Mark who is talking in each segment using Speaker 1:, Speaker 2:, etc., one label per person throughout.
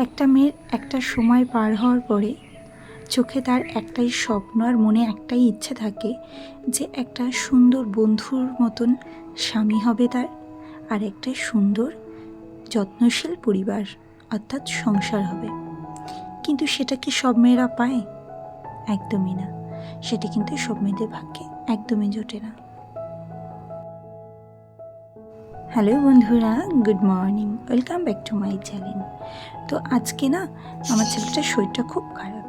Speaker 1: একটা মেয়ের একটা সময় পার হওয়ার পরে চোখে তার একটাই স্বপ্ন আর মনে একটাই ইচ্ছে থাকে যে একটা সুন্দর বন্ধুর মতন স্বামী হবে তার, আর একটা সুন্দর যত্নশীল পরিবার অর্থাৎ সংসার হবে। কিন্তু সেটা কি সব মেয়েরা পায়? একদমই না। সেটি কিন্তু সব মেয়েদের ভাগ্যে একদমই জোটে না। হ্যালো বন্ধুরা, good morning, welcome back to my channel. তো আজকে না আমার ছেলেটার শরীরটা খুব খারাপ,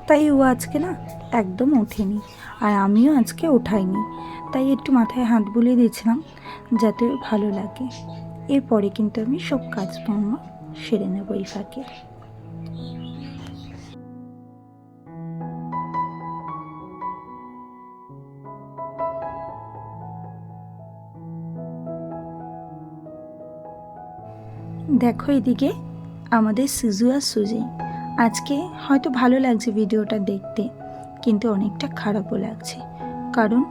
Speaker 1: তাই ও আজকে না একদম ওঠেনি, আর আমিও আজকে ওঠাইনি। তাই একটু মাথায় হাত বুলিয়ে দিয়েছিলাম যাতে ওর ভালো লাগে। এরপরে কিন্তু আমি সব কাজকর্ম সেরে নেবো এই ফাঁকে। দেখো এদিকে আমাদের সিজু আর সুজি। আজকে হয়তো ভালো লাগছে ভিডিওটা দেখতে, কিন্তু অনেকটা খারাপও লাগছে, কারণ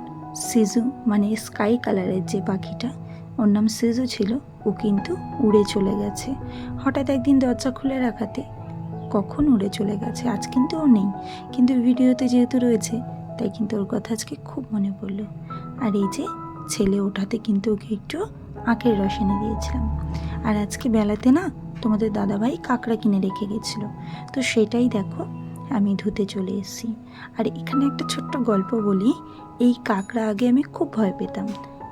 Speaker 1: সিজু মানে স্কাই কালারের যে পাখিটা, ওর নাম সিজু ছিল, ও কিন্তু উড়ে চলে গেছে। হঠাৎ একদিন দরজা খুলে রাখাতে কখন উড়ে চলে গেছে। আজ কিন্তু ও নেই, কিন্তু ভিডিওতে যেহেতু রয়েছে তাই কিন্তু ওর কথা আজকে খুব মনে পড়লো। আর এই যে ছেলে ওঠাতে কিন্তু ওকে একটু আখের রস এনে দিয়েছিলাম। আর আজকে বেলাতে না তোমাদের দাদাভাই কাঁকড়া কিনে রেখে গেছিলো, তো সেটাই দেখো আমি ধুতে চলে এসেছি। আর এখানে একটা ছোট্ট গল্প বলি। এই কাঁকড়া আগে আমি খুব ভয় পেতাম,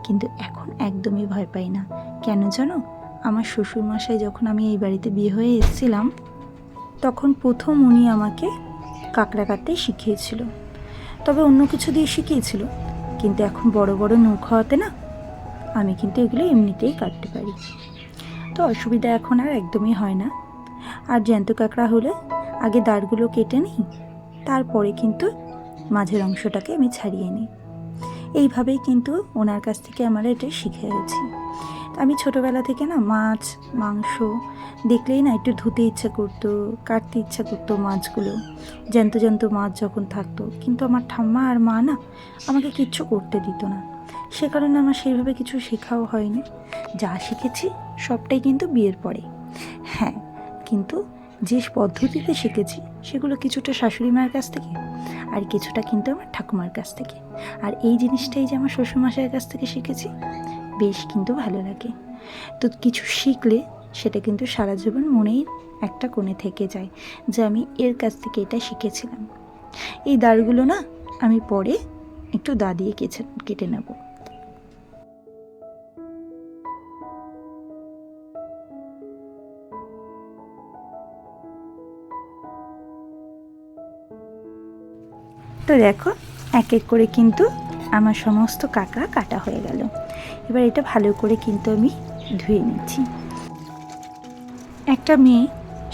Speaker 1: কিন্তু এখন একদমই ভয় পাই না। কেন জানো? আমার শ্বশুরমশাই যখন আমি এই বাড়িতে বিয়ে হয়ে এসেছিলাম, তখন প্রথম উনি আমাকে কাঁকড়া কাটতে শিখিয়েছিল। তবে অন্য কিছু দিয়ে শিখিয়েছিল, কিন্তু এখন বড় বড় নৌক হওয়াতে না আমি কিন্তু এগুলো এমনিতেই কাটতে পারি, তো অসুবিধা এখন আর একদমই হয় না। আর জ্যান্ত কাঁকড়া হলে আগে দাঁড়গুলো কেটে নিই, তারপরে কিন্তু মাঝের অংশটাকে আমি ছাড়িয়ে নিই। এইভাবেই কিন্তু ওনার কাছ থেকে আমার এটা শিখে গেছি। আমি ছোটোবেলা থেকে না মাছ মাংস দেখলেই না একটু ধুতে ইচ্ছা করতো, কাটতে ইচ্ছা করতো মাছগুলো, জ্যান্ত জ্যান্ত মাছ যখন থাকতো। কিন্তু আমার ঠাম্মা আর মা না আমাকে কিচ্ছু করতে দিত না, সে কারণে আমার সেইভাবে কিছু শেখাও হয়নি। যা শিখেছি সবটাই কিন্তু বিয়ের পরে। হ্যাঁ, কিন্তু যে পদ্ধতিতে শিখেছি সেগুলো কিছুটা শাশুড়ি মায়ের কাছ থেকে, আর কিছুটা কিন্তু আমার ঠাকুমার কাছ থেকে। আর এই জিনিসটাই যে আমার শ্বশুরমশাইয়ের কাছ থেকে শিখেছি, বেশ কিন্তু ভালো লাগে। তো কিছু শিখলে সেটা কিন্তু সারা জীবন মনেই একটা কোণে থেকে যায় যে আমি এর কাছ থেকে এটা শিখেছিলাম। এই দাঁড়গুলো না আমি পরে একটু দা দিয়ে কেটে নেব। তো দেখো এক এক করে কিন্তু আমার সমস্ত কাঁকড়া কাটা হয়ে গেল। এবার এটা ভালো করে কিন্তু আমি ধুয়ে নিচ্ছি। একটা মেয়ে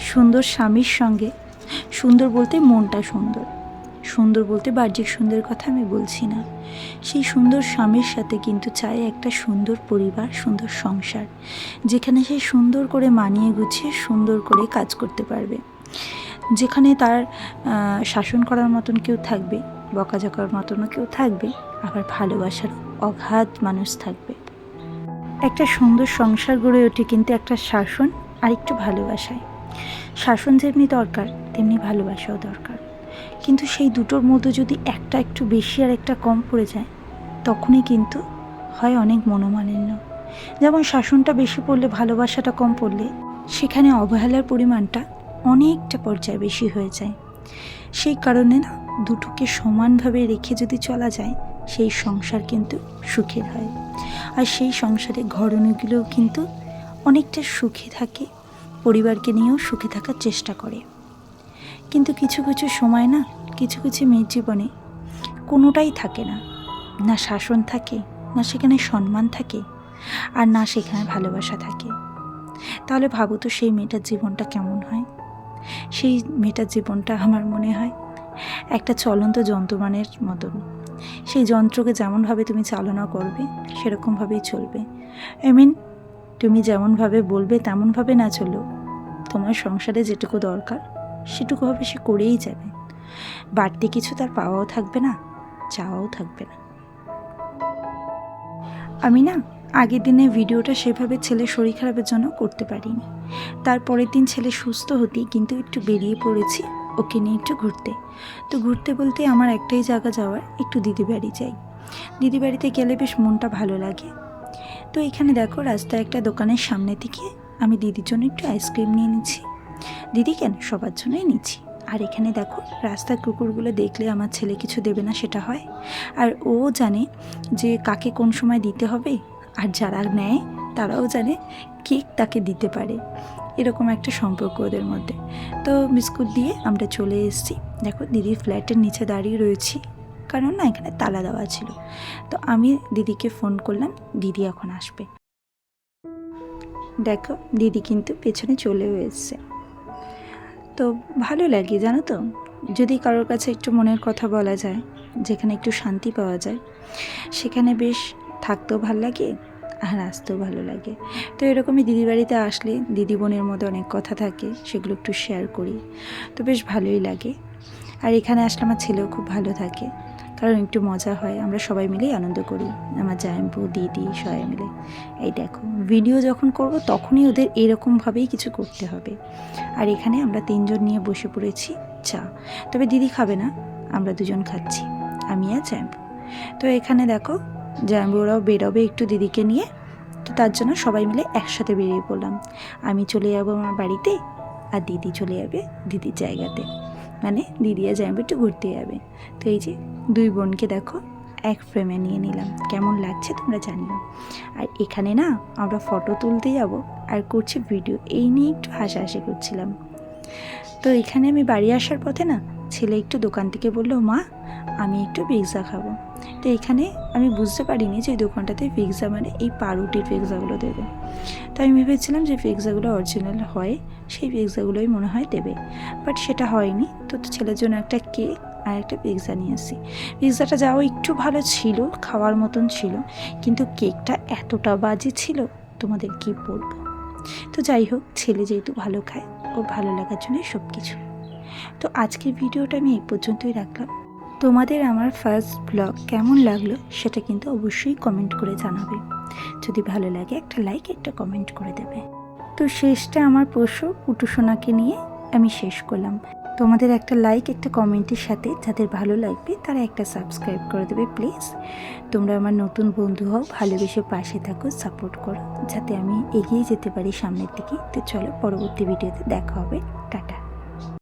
Speaker 1: সুন্দর স্বামীর সঙ্গে, সুন্দর বলতে মনটা সুন্দর, সুন্দর বলতে বাহ্যিক সুন্দরের কথা আমি বলছি না, সেই সুন্দর স্বামীর সাথে কিন্তু চায় একটা সুন্দর পরিবার, সুন্দর সংসার, যেখানে সে সুন্দর করে মানিয়ে গুছিয়ে সুন্দর করে কাজ করতে পারবে, যেখানে তার শাসন করার মতন কেউ থাকবে, বকাঝকার মতনও কেউ থাকবে, আবার ভালোবাসার অগাধ মানুষ থাকবে। একটা সুন্দর সংসার গড়ে ওঠে কিন্তু একটা শাসন আর একটু ভালোবাসায়। শাসন যেমনি দরকার তেমনি ভালোবাসাও দরকার, কিন্তু সেই দুটোর মধ্যে যদি একটা একটু বেশি আর একটা কম পড়ে যায়, তখনই কিন্তু হয় অনেক মনোমালিন্য। যেমন শাসনটা বেশি পড়লে, ভালোবাসাটা কম পড়লে, সেখানে অবহেলার পরিমাণটা অনেকটা পর্যায়ে বেশি হয়ে যায়। সেই কারণে না দুটোকে সমানভাবে রেখে যদি চলা যায়, সেই সংসার কিন্তু সুখের হয়। আর সেই সংসারে ঘরণীগুলোও কিন্তু অনেকটা সুখে থাকে, পরিবারকে নিয়েও সুখে থাকার চেষ্টা করে। কিন্তু কিছু কিছু সময় না কিছু কিছু মেয়ের জীবনে কোনোটাই থাকে না, না শাসন থাকে, না সেখানে সম্মান থাকে, আর না সেখানে ভালোবাসা থাকে। তাহলে ভাবো তো সেই মেয়েটার জীবনটা কেমন হয়। সেই মেয়েটার জীবনটা আমার মনে হয় একটা চলন্ত যন্ত্রমানের মতন। সেই যন্ত্রকে যেমনভাবে তুমি চালনা করবে সেরকমভাবেই চলবে। তুমি যেমনভাবে বলবে তেমনভাবে না চললেও তোমার সংসারে যেটুকু দরকার সেটুকু হবে, সে করেই যাবে। বাড়তি কিছু তার পাওয়াও থাকবে না, চাওয়াও থাকবে না। আমি না আগের দিনে ভিডিওটা সেভাবে ছেলে শরীর খারাপের জন্য করতে পারিনি। তারপরের দিন ছেলে সুস্থ হতেই কিন্তু একটু বেরিয়ে পড়েছি ওকে নিয়ে একটু ঘুরতে। তো ঘুরতে বলতে আমার একটাই জায়গা যাওয়ার, একটু দিদি বাড়ি যাই। দিদি বাড়িতে গেলে বেশ মনটা ভালো লাগে। তো এখানে দেখো রাস্তায় একটা দোকানের সামনে থেকে আমি দিদির জন্য একটু আইসক্রিম নিয়ে নিচ্ছি। দিদি কেন, সবার জন্যই নিচ্ছি। আর এখানে দেখো রাস্তার কুকুরগুলো দেখলে আমার ছেলে কিছু দেবে না সেটা হয়, আর ও জানে যে কাকে কোন সময় দিতে হবে, আর যারা নেয় তারাও জানে কেক তাকে দিতে পারে। এরকম একটা সম্পর্ক ওদের মধ্যে। তো বিস্কুট দিয়ে আমরা চলে এসেছি। দেখো দিদির ফ্ল্যাটের নিচে দাঁড়িয়ে রয়েছি, কারণ না এখানে তালা দেওয়া ছিল। তো আমি দিদিকে ফোন করলাম, দিদি এখন আসবে। দেখো দিদি কিন্তু পেছনে চলেও এসছে। তো ভালো লাগে জানো তো, যদি কারোর কাছে একটু মনের কথা বলা যায়, যেখানে একটু শান্তি পাওয়া যায়, সেখানে বেশ থাকতেও ভালো লাগে আর আসতেও ভালো লাগে। তো এরকমই দিদি বাড়িতে আসলে দিদি বোনের মধ্যে অনেক কথা থাকে, সেগুলো একটু শেয়ার করি, তো বেশ ভালোই লাগে। আর এখানে আসলে আমার ছেলেও খুব ভালো থাকে, কারণ একটু মজা হয়, আমরা সবাই মিলেই আনন্দ করি, আমার জামাইবু দিদি সবাই মিলে। এই দেখো ভিডিও যখন করব তখনই ওদের এরকমভাবেই কিছু করতে হবে। আর এখানে আমরা 3 জন নিয়ে বসে পড়েছি চা। তবে দিদি খাবে না, আমরা 2 জন খাচ্ছি, আমি আর জামাইবু। তো এখানে দেখো জামাইবু ওরাও বেরোবে একটু দিদিকে নিয়ে, তো তার জন্য সবাই মিলে একসাথে বেরিয়ে পড়লাম। আমি চলে যাবো আমার বাড়িতে, আর দিদি চলে যাবে দিদির জায়গাতে, মানে দিদি আর জামাইবু একটু ঘুরতে যাবে। তো এই যে 2 বোনকে দেখো এক ফ্রেমে নিয়ে নিলাম, কেমন লাগছে তোমরা জানিও। আর এখানে না আমরা ফটো তুলতে যাব আর করছি ভিডিও, এই নিয়ে একটু হাসাহাসি করছিলাম। তো এখানে আমি বাড়ি আসার পথে না ছেলে একটু দোকান থেকে বললো, মা আমি একটু পিৎজা খাবো। তো এখানে আমি বুঝতে পারিনি যে এই দোকানটাতে পিৎজা মানে এই পাউরুটির পিৎজাগুলো দেবে। তো আমি ভেবেছিলাম যে পিৎজাগুলো অরিজিনাল হয়, সেই পিৎজাগুলোই মনে হয় দেবে, বাট সেটা হয়নি। তো ছেলের জন্য একটা কেক আর একটা পিৎজা নিয়ে আসি। পিৎজাটা যাও একটু ভালো ছিল, খাওয়ার মতন ছিল, কিন্তু কেকটা এতটা বাজে ছিল তোমাদের কি বলবো। তো যাই হোক, ছেলে যেহেতু ভালো খায়, ওর ভালো লাগার জন্যই সব কিছু। তো আজকের ভিডিওটা আমি এই পর্যন্তই রাখলাম। তোমাদের আমার ফার্স্ট ব্লগ কেমন লাগলো সেটা কিন্তু অবশ্যই কমেন্ট করে জানাবে। যদি ভালো লাগে একটা লাইক একটা কমেন্ট করে দেবে। তো শেষটা আমার পোষ্য পুটুসোনাকে নিয়ে আমি শেষ করলাম। তোমাদের একটা লাইক একটা কমেন্টের সাথে যাদের ভালো লাগবে তারা একটা সাবস্ক্রাইব করে দেবে প্লিজ। তোমরা আমার নতুন বন্ধু হও, ভালোবেসে পাশে থাকো, সাপোর্ট করো, যাতে আমি এগিয়ে যেতে পারি সামনের দিকে। তো চলো পরবর্তী ভিডিওতে দেখা হবে, টাটা।